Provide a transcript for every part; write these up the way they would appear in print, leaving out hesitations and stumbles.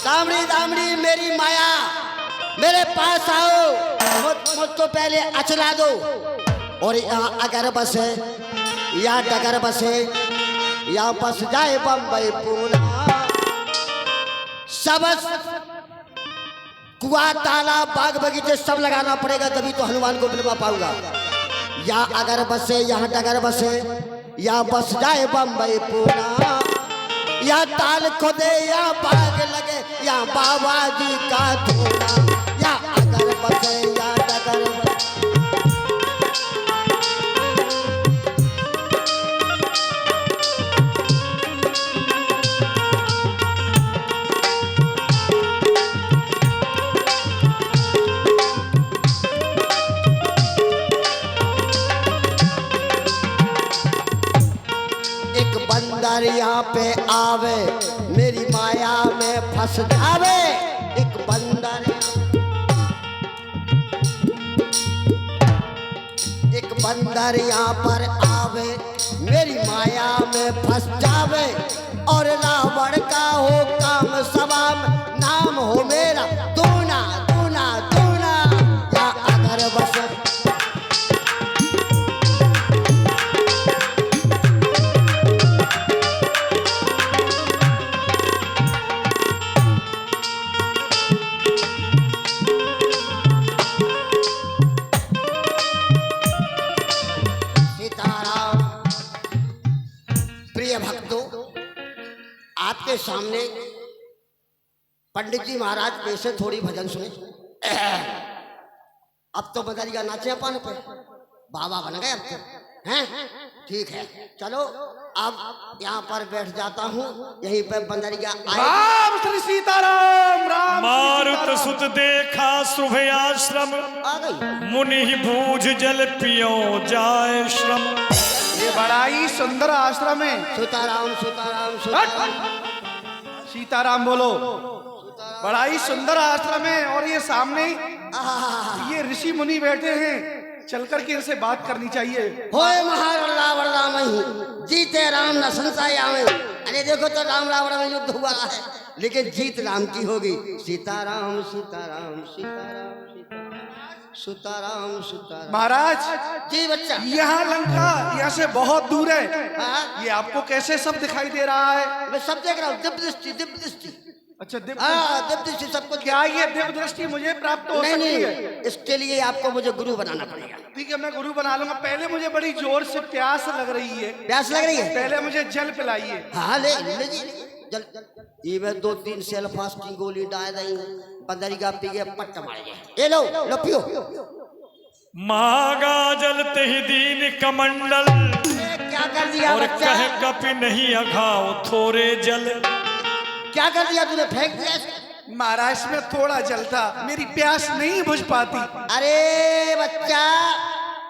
दामड़ी दामड़ी मेरी माया, मेरे पास आओ, मुझको पहले अचला दो। और यहाँ अगर बसे या डगर बसे या बस जाए बम्बई पूना, सब कुआ तालाब बाग बगीचे सब लगाना पड़ेगा, तभी तो हनुमान को मिलवा पाऊंगा। या अगर बसे यहाँ डगर बसे या बस जाए बम्बई पूना, या ताल खोदे या बाग लगे या बाबा जी का धूना, या अगर बसे या डगर बसे। बंदर यहाँ पे आवे मेरी माया में फंस जावे, एक बंदर यहाँ पर आवे मेरी माया में फंस जावे। और रावण का हो काम सभा में नाम हो मेरा दूना दूना दूना, या अगर बस आपके सामने पंडित जी महाराज कैसे थोड़ी भजन सुने। अब तो बदरिया नाचे अपन पे, बाबा बन गए अब तो हैं। ठीक है चलो अब यहाँ पर बैठ जाता हूँ, यहीं पे बंदरिया राम श्री सीताराम राम मारुत सुत देखा शुभ आश्रम, आ गई। मुनि बूझ जल पियो जाए श्रम। ये बड़ा ही सुंदर आश्रम है। सीताराम सीताराम सीताराम सीताराम बोलो। बड़ा ही सुंदर आश्रम है और ये सामने ये ऋषि मुनि बैठे हैं, चलकर के इनसे बात करनी चाहिए। होए महाराम राम ही जीते राम न संशय आवे। अरे देखो तो राम रावण में युद्ध हुआ है, लेकिन जीत राम की होगी। सीताराम सीताराम सीताराम सीताराम सीताराम। महाराज जी बच्चा, यहाँ लंका यहाँ से बहुत दूर है। हाँ? ये आपको कैसे सब दिखाई दे रहा है? मैं सब देख रहा हूँ, दिव्य दृष्टि दिव्य दृष्टि। अच्छा दिव्य दिव्य दृष्टि सबको। क्या ये दिव्य दृष्टि मुझे प्राप्त हो नहीं सकती नहीं, है? इसके लिए आपको मुझे गुरु बनाना पड़ेगा। ठीक है मैं गुरु बना लूंगा। पहले मुझे बड़ी जोर से प्यास लग रही है। प्यास लग रही है? पहले मुझे जल पिलाइए। हाँ ले जी जल। ये मैं 2-3 सेल फास्ट की गोली डाल रही हूँ, बंदरी का पी के पट्ट मार गया। ये लो लो पियो। मांगा जलते ही दीन कमंडल, क्या कर दिया और बच्चा? कहे कपि नहीं अघाओ थोड़े जल। क्या कर दिया तूने? फेंक दिया? महाराज में थोड़ा जल था, मेरी प्यास नहीं बुझ पाती। अरे बच्चा,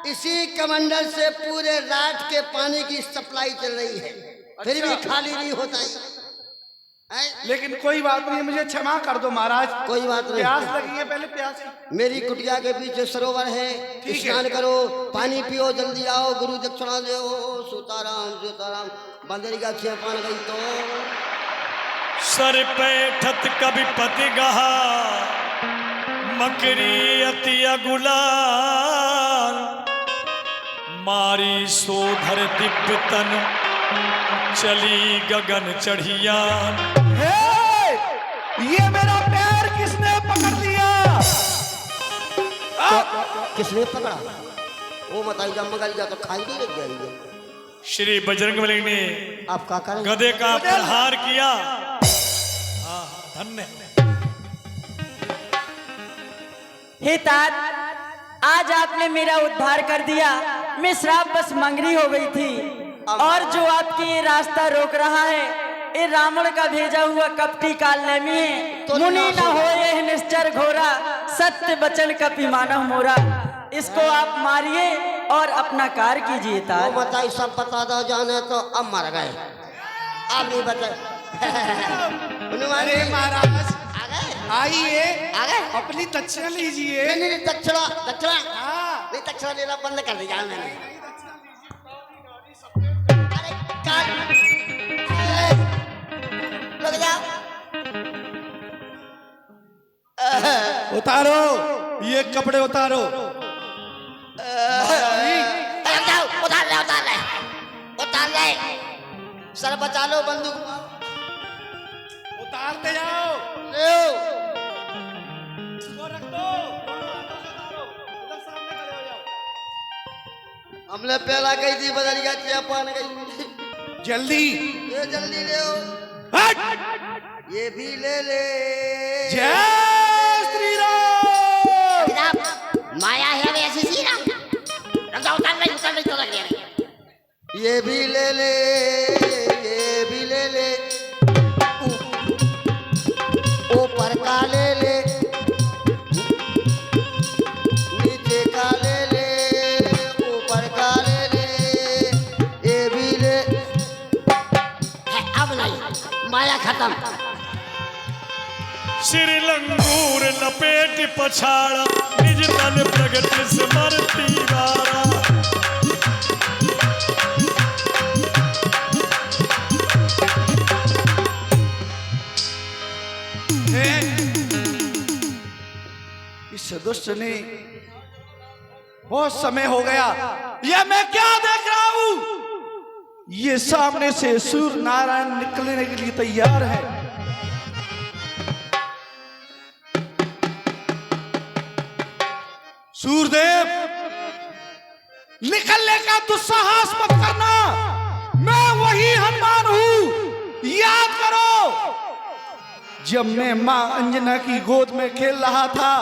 इसी कमंडल से पूरे रात के पानी की सप्लाई चल रही है, फिर भी खाली नहीं होता है। लेकिन कोई बात नहीं, मुझे क्षमा कर दो महाराज। कोई बात नहीं। प्यास लगी है, पहले प्यास। मेरी कुटिया के पीछे सरोवर है, स्नान करो, पानी पियो, जल्दी आओ, गुरु दक्षिणा दो। सीताराम सीताराम। बंदरी का पान गई तो सर पैठत कभी पति गहा, मकरी अति अगुलाल। मारी सोधर दिव्य तन, चली गगन चढ़िया। ये मेरा पैर किसने पकड़ लिया? किसने पकड़ा? वो बताई जा मगर जा तो खाई नहीं लग जाएगी। श्री बजरंगबली ने आप क्या करें? गधे का प्रहार किया। धन्य। हे तात, आज आपने मेरा उद्धार कर दिया। मैं श्राप बस मंगरी हो गई थी, और जो आपकी ये रास्ता रोक रहा है, ये रावण का भेजा हुआ कपटी कालनेमी है। तो मुनि न होए निश्चर घोरा, सत्य बचन कपि मानव मोरा। इसको आप मारिए और अपना कार्य कीजिए तात। वो बताई सब बता दो जाने तो अब मर गए। अब नहीं बता। अरे महाराज आ गए? आइए, आ गए? अपनी दक्षिणा लीजिए। नहीं नहीं, दक्षिणा दक्षिणा हाँ। नहीं, दक्षिणा लेना बंद कर दिया मैंने। अरे काट, रुक जा। उतारो, ये कपड़े उतारो। उतार ले सर बचा लो, बंदूक उतारते जाओ। ले इसको रख दो, दोनों हाथों से उतारो। उधर सामने खड़े हो जाओ। हमने पहला गई थी बदलिया क्या पान गई। जल्दी, ये जल्दी ले हट। ये भी ले ले। जय श्री राम। माया है ऐसी सी ना, उतार नहीं तो लग रही। ये भी ले ले, ये भी ले ले, ऊपर का ले ले, नीचे का ले ले, ऊपर का ले ले, ये भी ले है। अब नहीं, माया खत्म। श्री लंगूर लपेट पछाड़ा, निज तन प्रगट स्मरती गारा। इस दुष्ट ने, बहुत समय हो गया, ये मैं क्या देख रहा हूं? ये सामने से सूर्य नारायण निकलने के लिए तैयार है। सूर्यदेव, निकलने का दुस्साहस मत करना। मैं वही हनुमान हूं, याद करो। जब मैं मां अंजना की गोद में खेल रहा था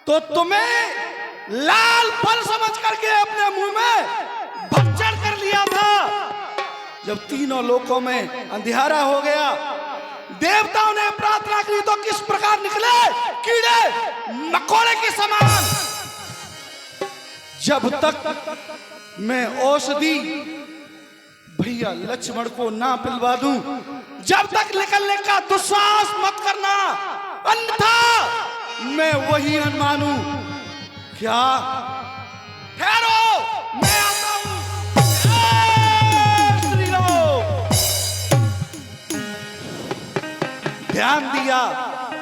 तो तुम्हें लाल फल समझ करके अपने मुंह में भक्षण कर लिया था। जब तीनों लोकों में अंधियारा हो गया, देवताओं ने प्रार्थना की तो किस प्रकार निकले कीड़े मकोड़े के समान। जब तक मैं औषधि भैया लक्ष्मण को ना पिलवा दूं, जब तक निकलने का दुस्साहस मत करना, अन्यथा मैं वही हनुमान हूं। क्या? ठहरो, मैं आता हूं। श्री राम। ध्यान दिया,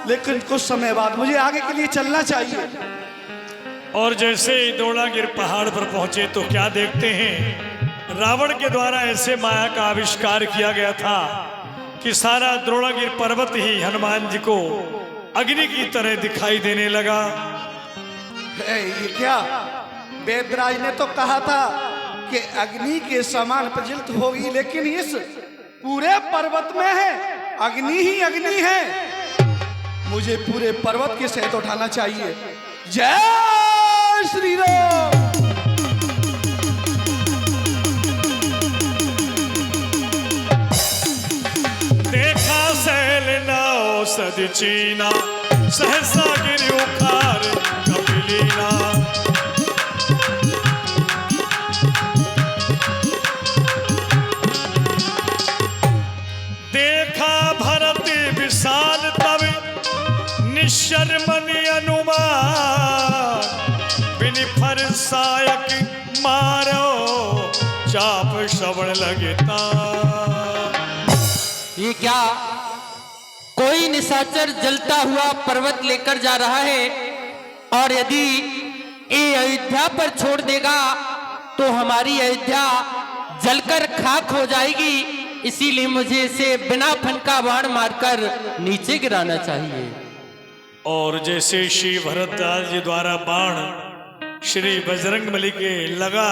लेकिन कुछ समय बाद मुझे आगे के लिए चलना चाहिए। और जैसे ही द्रोणागिर पहाड़ पर पहुंचे तो क्या देखते हैं, रावण के द्वारा ऐसे माया का आविष्कार किया गया था कि सारा द्रोणागिर पर्वत ही हनुमान जी को अग्नि की तरह दिखाई देने लगा। ये क्या? वेदराज ने तो कहा था कि अग्नि के समान प्रज्वलित होगी, लेकिन इस पूरे पर्वत में है अग्नि ही अग्नि है। मुझे पूरे पर्वत के सहित उठाना चाहिए। जय श्री राम। देखा सैल नाव सद चीना, सहसा गिर उखार कपिलीना। देखा भरत विशाल तब निशर्मनि अनुमान, बिन फरसायक मारो चाप श्रवण लगता। ये क्या? कोई निशाचर जलता हुआ पर्वत लेकर जा रहा है, और यदि ये अयोध्या पर छोड़ देगा तो हमारी अयोध्या जलकर खाक हो जाएगी। इसीलिए मुझे इसे बिना फनका बाण मारकर नीचे गिराना चाहिए। और जैसे श्री भरतदास जी द्वारा बाण श्री बजरंगबली के लगा,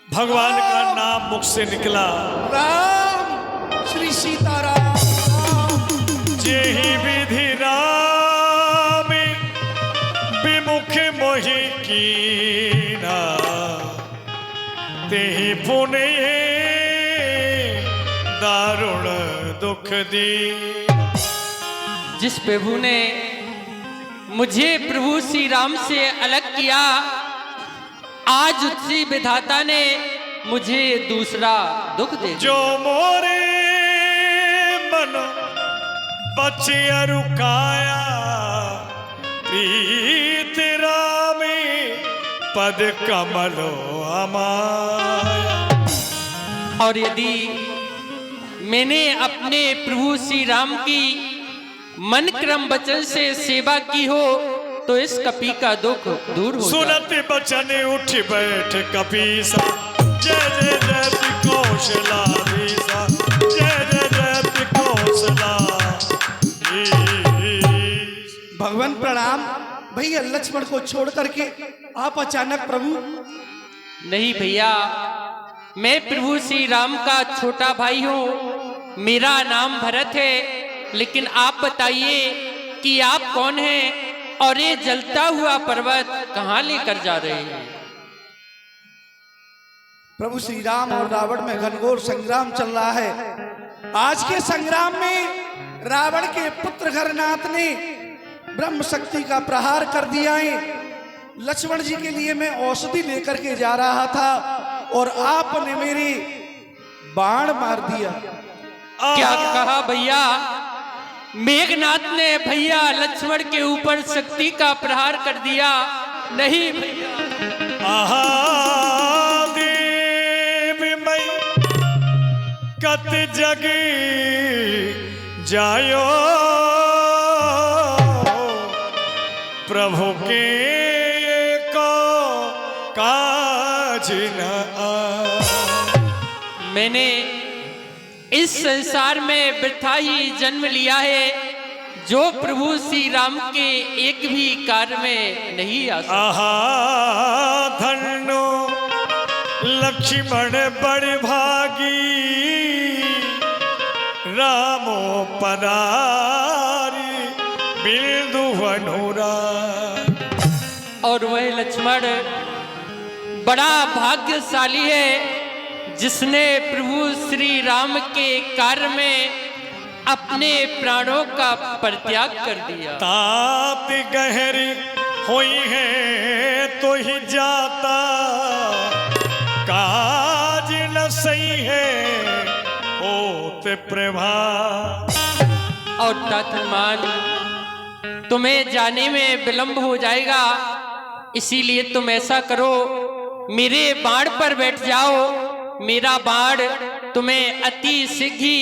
भगवान का नाम मुख से निकला, राम श्री सीताराम। जेहि विधि राम विमुख मोहि कीना, तेहि पुण्य दारुण दुख दी। जिस प्रभु ने मुझे प्रभु श्री राम से अलग किया, आज उसी विधाता ने मुझे दूसरा दुख दे दिया। जो मोरे मन बचिया रुकाया, प्रीत रामी पद कमलो अमाया। और यदि मैंने अपने प्रभु श्री राम की मन क्रम वचन से सेवा की हो तो इस कपी का दुख दूर हो जाए। सुनत बचन उठ बैठ कपीसा, जय जय जय कौशलाधीसा, जय जय जय कौशला। भगवान प्रणाम। भैया लक्ष्मण को छोड़ करके आप अचानक प्रभु? नहीं भैया, मैं प्रभु श्री राम का छोटा भाई हूँ, मेरा नाम भरत है। लेकिन आप बताइए कि आप कौन हैं और ये जलता हुआ पर्वत कहाँ लेकर जा रहे हैं? प्रभु श्री राम और रावण में घनघोर संग्राम चल रहा है। आज के संग्राम में रावण के पुत्र घरनाथ ने ब्रह्म शक्ति का प्रहार कर दिया है। लक्ष्मण जी के लिए मैं औषधि लेकर के जा रहा था और आपने मेरी बाण मार दिया। क्या कहा भैया? मेघनाथ ने भैया लक्ष्मण के ऊपर शक्ति का प्रहार कर दिया? नहीं भैया। आहा देवी मई कत जग जायो, प्रभु के को काज न आ। मैंने इस संसार में वृथा ही जन्म लिया है, जो प्रभु श्री राम के एक भी कार्य में नहीं आ सकता। आहा धन्नो लक्ष्मण बड़ भागी, रामो पदारी बिंदु अनुरा। और वह लक्ष्मण बड़ा भाग्यशाली है जिसने प्रभु श्री राम के कार्य में अपने प्राणों का परित्याग कर दिया। तात गहरी हुई है तो ही जाता, काज न सही है होते प्रभा। और तातमान तुम्हें जाने में विलंब हो जाएगा, इसीलिए तुम ऐसा करो, मेरे बाण पर बैठ जाओ। मेरा बाण तुम्हें अति शीघ्र ही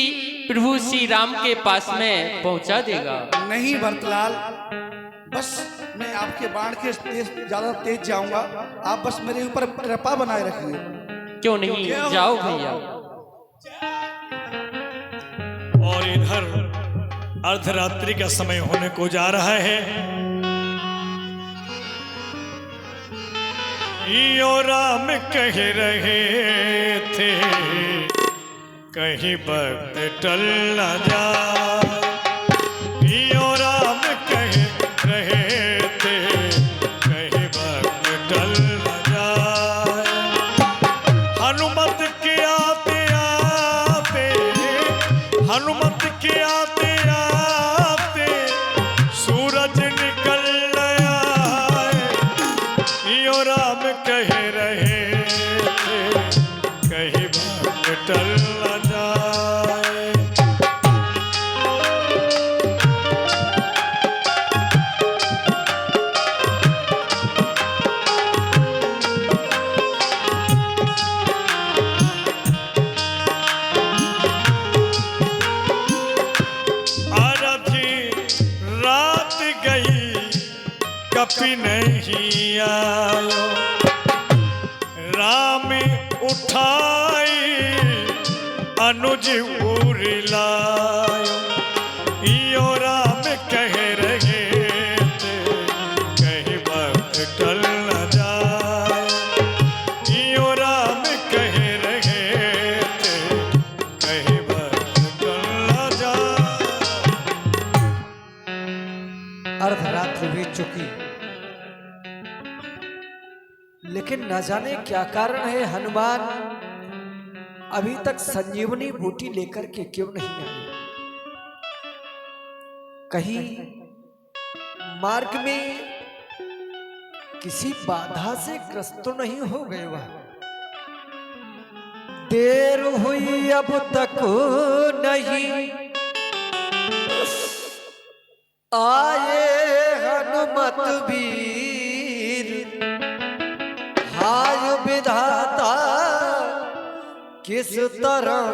प्रभु श्री राम के पास में पहुंचा देगा। नहीं भरतलाल, बस मैं आपके बाण के ज्यादा तेज जाऊंगा, आप बस मेरे ऊपर कृपा बनाए रखिए। क्यों नहीं, जाओ भैया। और इधर अर्धरात्रि का समय होने को जा रहा है। यो राम कह रहे थे कहीं वक्त टल न जाए, यो राम कह रहे थे कहीं वक्त टल न जाए। हनुमत के आते आते, हनुमत के आते आते सूरज निकल यो राम कह रहे थे कहीं वक्त टल न जाए। आधी रात गई कपि नहीं आयो, राम उठाई अनुज उर लायो। यो राम कह रहे थे कहीं वक्त टल न जाए, यो राम कह रहे थे कहीं वक्त टल न जाए। अर्धरात्रि बीत चुकी, लेकिन न जाने क्या कारण है हनुमान अभी तक संजीवनी बूटी लेकर के क्यों नहीं आए। कहीं मार्ग में किसी बाधा से ग्रस्त तो नहीं हो गए वह? देर हुई अब तक नहीं आए हनुमत वीर, हाय विधाता किस तरह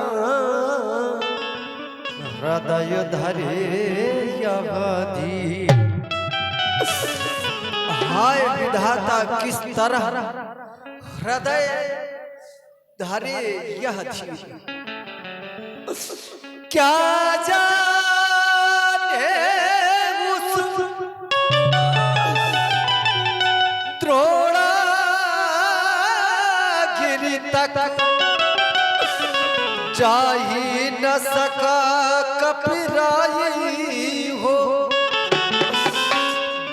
हृदय धरे यह हाय विधाता किस तरह हृदय धरे यह धीर। क्या जाने उस द्रोणागिरि तक जा ही न सका कपिराई हो,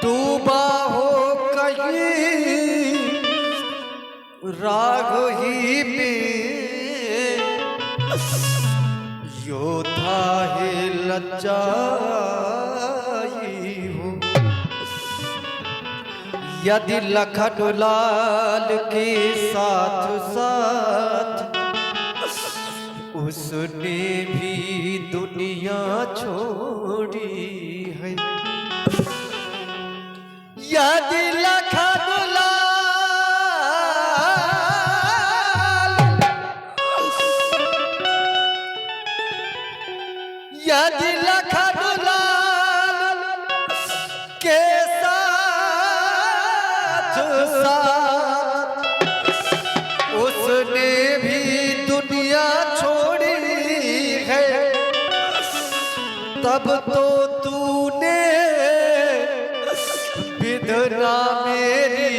डूबा हो कहीं राग ही में, योद्धा है लज्जाई हो। यदि लखन लाल के साथ साथ उसने भी दुनिया छोड़ी है, यदि लखन यदि लखन लाल के साथ साथ उसने भी दुनिया छोड़ी है, तब तो तूने विधना मेरी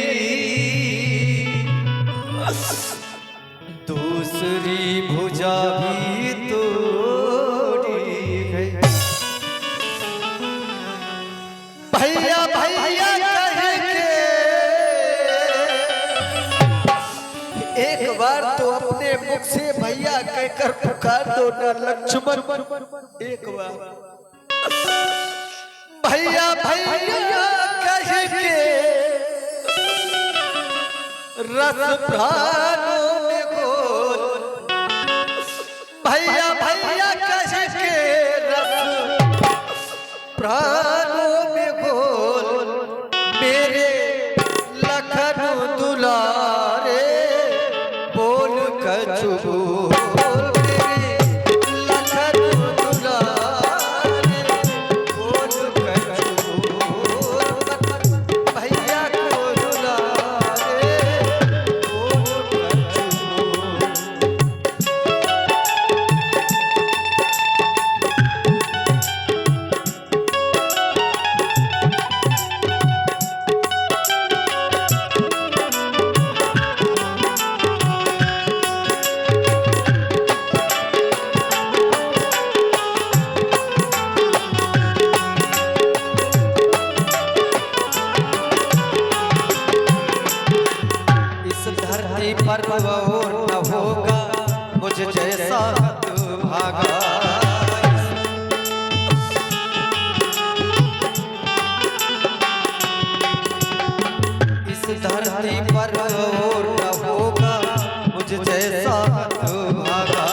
दूसरी भुजा भी तोड़ी है। भैया भैया कह के एक बार तो अपने मुख से भैया कहकर पुकार दो न लक्ष्मण, एक बार भैया भैया कह के रस प्राणों में घोल, भैया भैया कह के रस प्राणों में घोल, मेरे लखन दुलारे बोल कछु बोल, मेरे लखन दुलारे बोल कछु बोल, भैया को दुलारे बोल कछु बोल। इस धरती पर और न होगा मुझ जैसा भागा, इस धरती पर और न होगा मुझ जैसा भागा,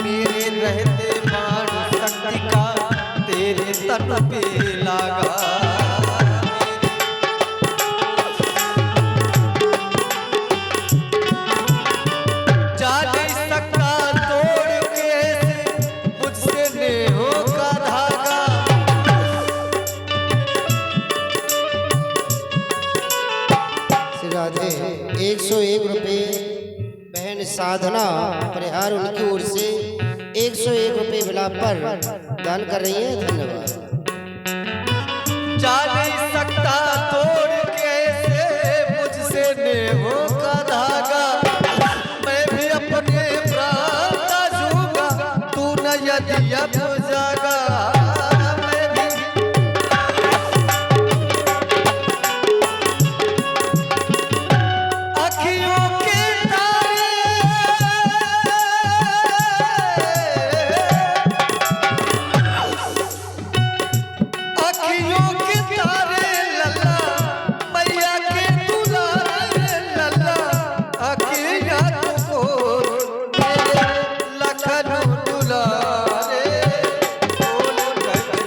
मेरे रहते बाण शक्ति का तेरे तन पे लागा, जा नहीं सकता तोड़ के मुझसे नेहों का धागा। श्री राधे 101 रुपये बहन साधना परिहार उनकी ओर से 101 रुपये बिला पर दान कर रही है, धन्यवाद। जा नहीं सकता तोड़ के मुझसे नेहों का धागा, मैं भी अपने प्राण का दूंगा तू न यदि अब जागा, मैं भी अखियों के तारे अखियों के तारे लल्ला मैया के दुलारे लल्ला, अखियां को मेरे लखन दुलारे बोल कछु।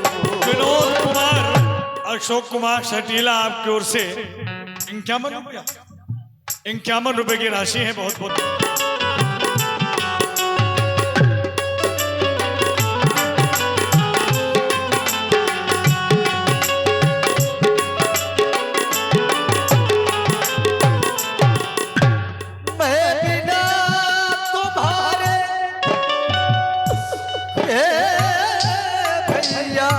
विनोद कुमार अशोक कुमार सटीला आपकी ओर से 51 रुपए की राशि है, बहुत बहुत भैया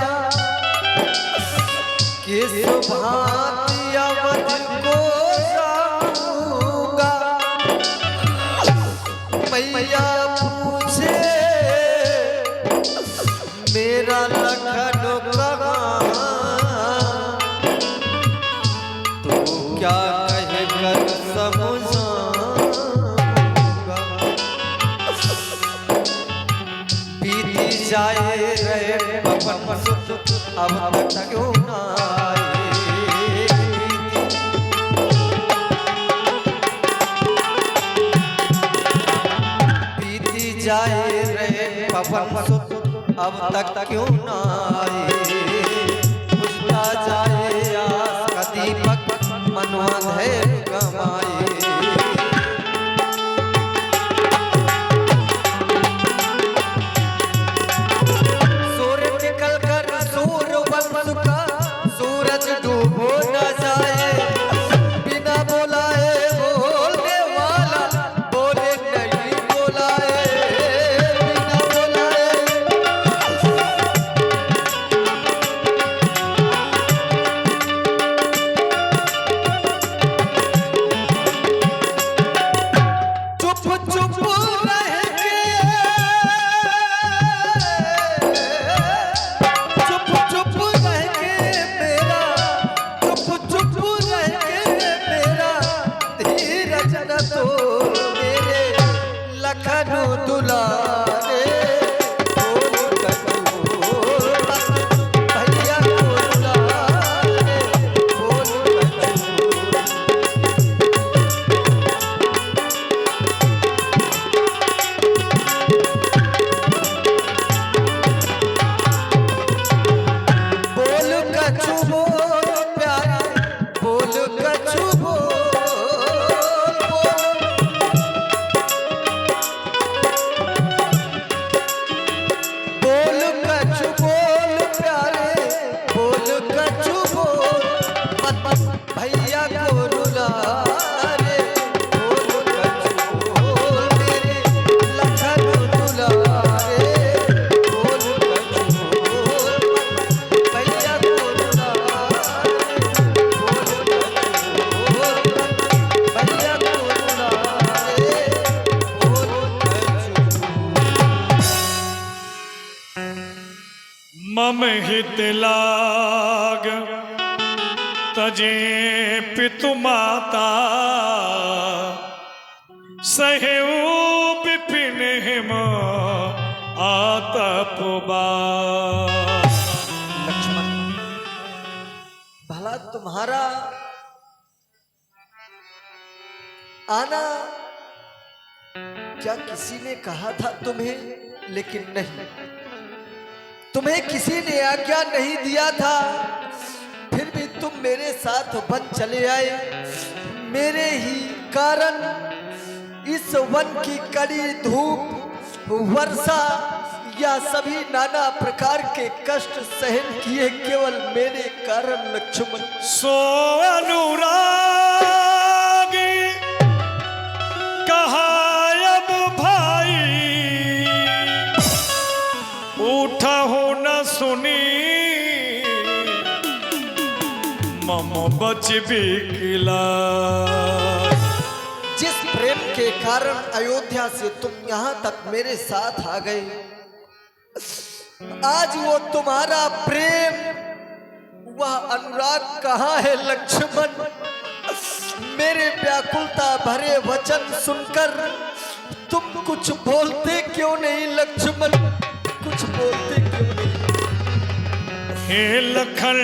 किस भांति अवध को जाऊंगा मैया पूछे मेरा लखन कहाँ तो क्या कहकर समझाऊंगा बीती जाए रहे पवन सुत अब तक क्यों ना आए बीती जाए रहे पवन सुत अब तक क्यों ना आए बुझता जाए आस का दीपक मनवा धैर्य कमाए सूर्य निकल कर सूर्य वंश का सूरज डूबो न जाए बिना बोलाए बोलने वाला बोले नहीं बोलाए बिना बोलाए चुप चुप रह के चुप चुप रह के मेरा चुप चुप रह के मेरा धीरज न तोड़ मेरे लखन दुलारे बोल कठोर भैया को दुलारे बोल कठोर बोल कछु बोल प्यारे बोल कछु बोल कछु बोल प्यारे बोल कछु बोल मत भैया को रुला रे बोल कछु बोल मेरे लखन दुलारे बोल कछु बोल भैया को रुला रे बोल कछु बोल भैया को रुला रे बोल कछु मम हित लाग तजे पितु माता सहेऊ विपिन हिम आतपबा। लक्ष्मण भला तुम्हारा आना क्या किसी ने कहा था तुम्हें लेकिन नहीं तुम्हें किसी ने आज्ञा नहीं दिया था फिर भी तुम मेरे साथ वन चले आए मेरे ही कारण इस वन की कड़ी धूप वर्षा या सभी नाना प्रकार के कष्ट सहन किए केवल मेरे कारण लक्ष्मण सो अनुरागी कहा अब भाई उठा हो न सुनी मम बच बिकला। जिस प्रेम के कारण अयोध्या से तुम यहाँ तक मेरे साथ आ गए आज वो तुम्हारा प्रेम वह अनुराग कहाँ है लक्ष्मण मेरे व्याकुलता भरे वचन सुनकर तुम कुछ बोलते क्यों नहीं लक्ष्मण कुछ बोलते क्यों नहीं हे लखन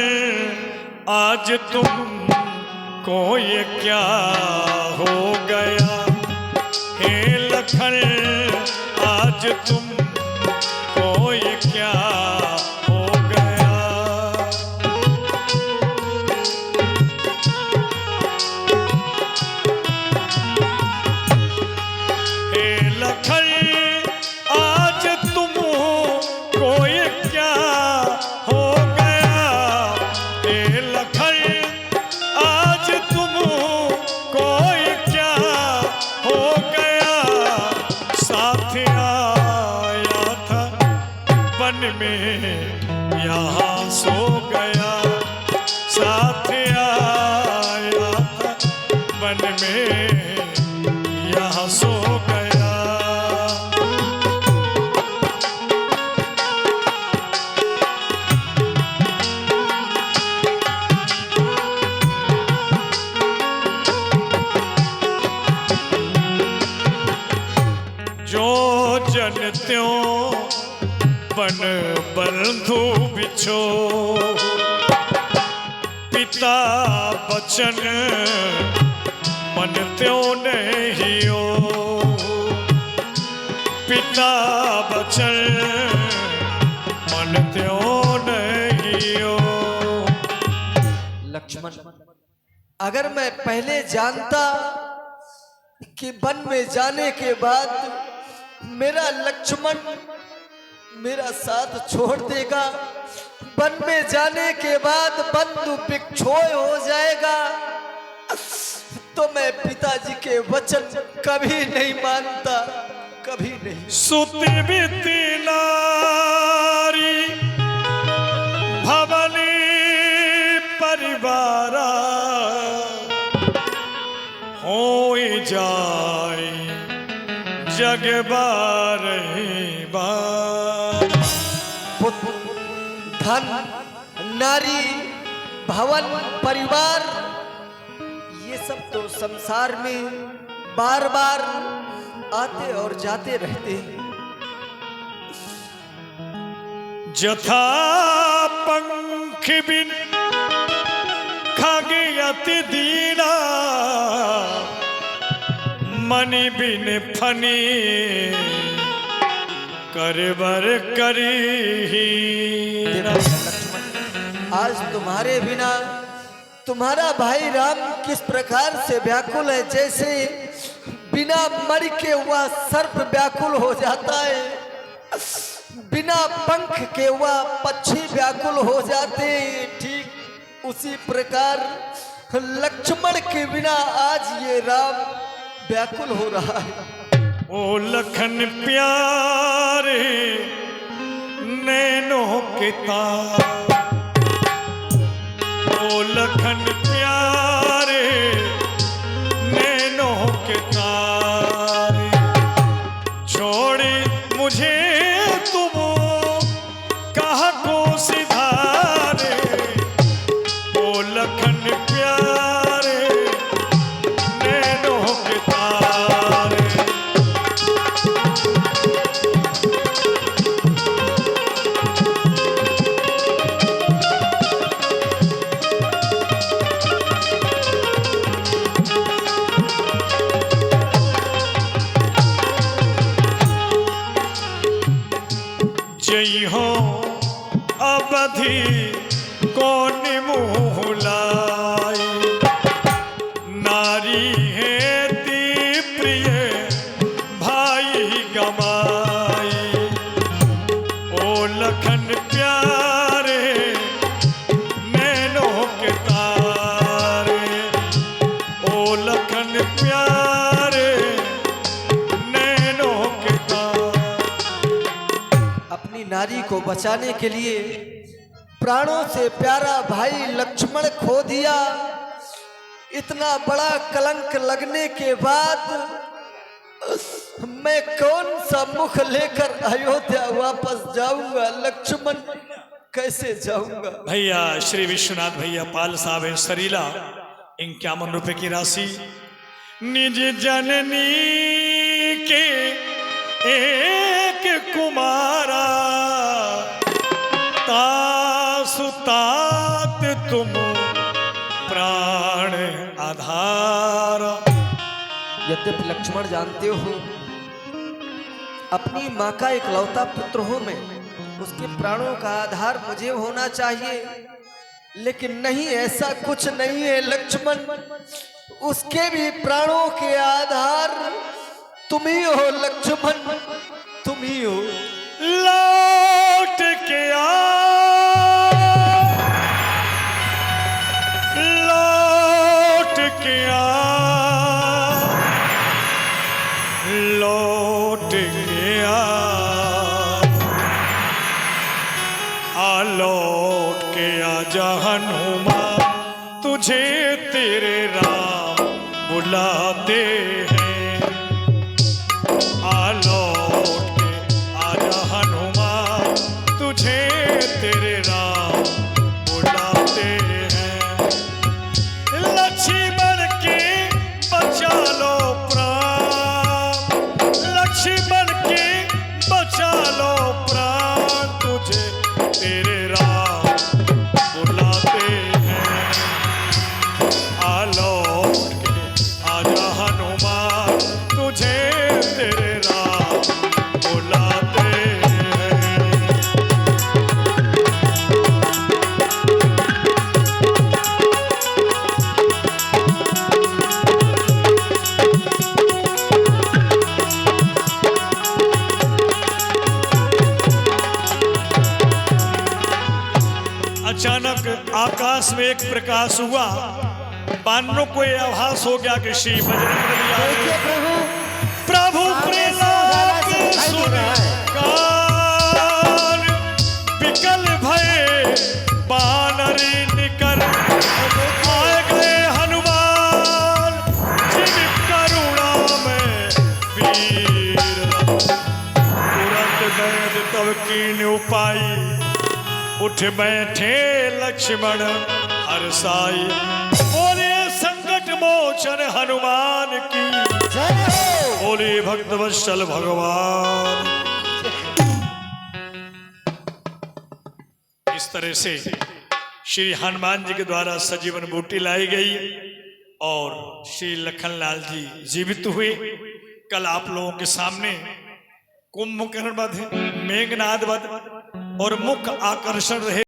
आज तुम को ये क्या हो गया हे लखन आज तुम को ये क्या हो गया। हे लखन आज तुम को ये क्या हो गया हे लखन आज तुम को ये क्या हो गया। साथ आया था वन में यहाँ सो गया, साथ आया था मन में, यहाँ सो गया। जो जन त्यों बन बंधु बिछो, पिता बचन मन त्यों नहीं हो, पिता बचन मन त्यों नहीं हो। लक्ष्मण, अगर मैं पहले जानता कि वन में जाने के बाद मेरा लक्ष्मण मेरा साथ छोड़ देगा, वन में जाने के बाद बंधु बिछोए हो जाएगा, तो मैं पिताजी के वचन कभी नहीं मानता, कभी नहीं। सुति बीती नारी भवनी परिवारा, होई जाए जग बारही बार। धन, नारी, भवन, परिवार, ये सब तो संसार में बार बार आते और जाते रहते हैं। जथा पंख बिन खग अति दीना, मणि बिन फनी करबर करी। आज तुम्हारे बिना तुम्हारा भाई राम किस प्रकार से व्याकुल है, जैसे बिना मर के वह सर्प व्याकुल हो जाता है, बिना पंख के वह पक्षी व्याकुल हो जाते हैं, ठीक उसी प्रकार लक्ष्मण के बिना आज ये राम व्याकुल हो रहा है। ओ लखन प्यारे नैनों के तार, ओ लखन प्यारे नैनों के तारे, छोड़े मुझे तुम कहाँ को सिधारे, ओ लखन प्यारे नैनों के तारे। जय हो अवधि कौन मुँह लाई, नारी है ती प्रिय भाई गमाई, ओ लखन प्यारे नैनों के तारे, ओ लखन प्यारे नैनों के तारे। अपनी नारी को बचाने के लिए प्राणों से प्यारा भाई लक्ष्मण खो दिया। इतना बड़ा कलंक लगने के बाद मैं कौन सा मुख लेकर अयोध्या वापस जाऊंगा? लक्ष्मण कैसे जाऊंगा? भैया श्री विश्वनाथ भैया पाल साहब है सरीला, 51 रुपए की राशि। निज जननी के एक कुमारा, तासुतात तुम प्राण आधार। यद्यपि लक्ष्मण जानते हो अपनी माँ का इकलौता पुत्र हूं मैं, उसके प्राणों का आधार मुझे होना चाहिए, लेकिन नहीं, ऐसा कुछ नहीं है लक्ष्मण। उसके भी प्राणों के आधार तुम ही हो लक्ष्मण, तुम ही हो। लौट के आ, लौट के आ, लौट के आ, आजा हनुमान तुझे तेरे राम बुलाते हैं। लौट के आजा हनुमान तुझे तेरे राम बुलाते हैं। लक्ष्मण के बचा लो प्राण, लक्ष्मण के बचा लो प्राण तुझे तेरे राम बुलाते हैं। लौट के आजा हनुमान तुझे तेरे राम बुलाते हैं। अचानक आकाश में एक प्रकाश हुआ। बानरों को यह आभास हो गया कि श्री बजरंगबली आ गए। प्रभु प्रलाप सुन कान विकल भय बानरी निकर आए गए हनुमान जिन करुणा में वीर। तुरंत वैद तब कीन उपाई उठ बैठे लक्ष्मण हरसाई। बोले संकट मोचन हनुमान की, बोले भक्त वत्सल भगवान। इस तरह से श्री हनुमान जी के द्वारा सजीवन बूटी लाई गई और श्री लखनलाल जी जीवित हुए। कल आप लोगों के सामने कुंभकर्ण वध, मेघनाद वध और मुख्य आकर्षण रहे